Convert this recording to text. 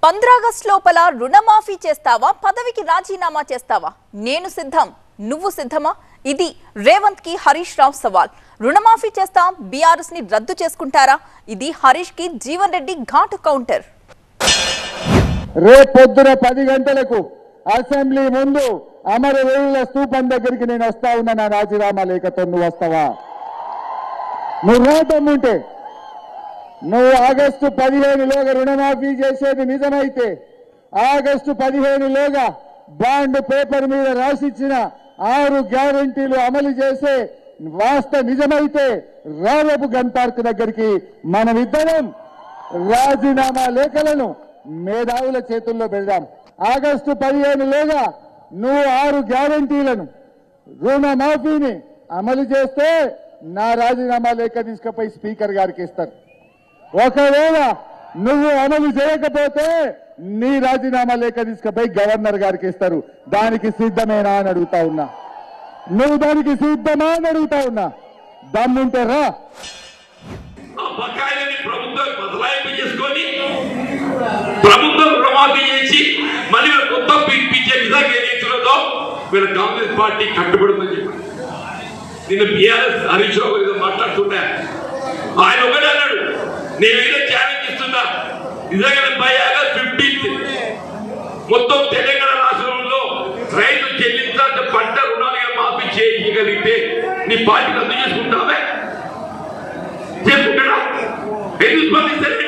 15 August లోపల రుణమాఫీ చేస్తావా, పదవికి రాజీనామా చేస్తావా? నేను సిద్ధం, నువ్వు సిద్ధమా? ఇది రేవంత్ కి హరీష్ రావు సవాల్. రుణమాఫీ చేస్తాం, బీఆర్ఎస్ ని రద్దు చేసుకుంటారా? ఇది హరీష్ కి జీవన్ రెడ్డి ఘాటు కౌంటర్. రేపు పొద్దున 10 గంటలకు అసెంబ్లీ ముందు అమరవీరుల స్తూపం దగ్గరికి నేను వస్తా ఉన్నా. నా రాజీనామా లేఖతో నువ్వు వస్తావా? నువ్వు రాదమ్ముంటే నువ్వు ఆగస్టు 15లోగా రుణమాఫీ చేసేది నిజమైతే, ఆగస్టు 15లోగా బాండ్ పేపర్ మీద రాసిచ్చిన 6 గ్యారంటీలు అమలు చేసే నిజమైతే రేపు గన్ పార్క్ దగ్గరికి మనమిద్దరం రాజీనామా లేఖలను మేధావుల చేతుల్లో పెడదాం. ఆగస్టు 15లోగా నువ్వు 6 గ్యారంటీలను రుణమాఫీని అమలు చేస్తే నా రాజీనామా లేఖ తీసుకుపోయి స్పీకర్ గారికి ఇస్తారు. ఒకవేళ నువ్వు అమలు చేయకపోతే నీ రాజీనామా లేఖ తీసుకుపోయి గవర్నర్ గారికి ఇస్తారు. దానికి సిద్ధమేనా అని అడుగుతా ఉన్నా. నువ్వు దానికి సిద్ధమా అని అడుగుతా ఉన్నా. దమ్ముంటే రా. ప్రభుత్వం బదలాయింపు చేసుకొని ప్రభుత్వం రుణమాఫీ చేసి మళ్ళీ కొత్త పిలిపించే విధంగా ఏదైతుందో వీళ్ళ కాంగ్రెస్ పార్టీ కట్టుబడుతుందని చెప్పారు. నిన్న బీఆర్ఎస్ హరీష్ రావు ఏదో మాట్లాడుతుంటే ఆయన ఒకటే అన్నాడు, నేనేదో ఛాలెంజ్ ఇస్తున్నా, నిజంగా బై ఆగస్ట్ 15 మొత్తం తెలంగాణ రాష్ట్రంలో రైతు చెల్లించాల్సిన పంట రుణాలుగా మాఫీ చేయగలిగితే నీ పార్టీ రద్దు చేసుకుంటావే? చేసుకుంటాడా? ఎందుకు స్పందిస్తారు?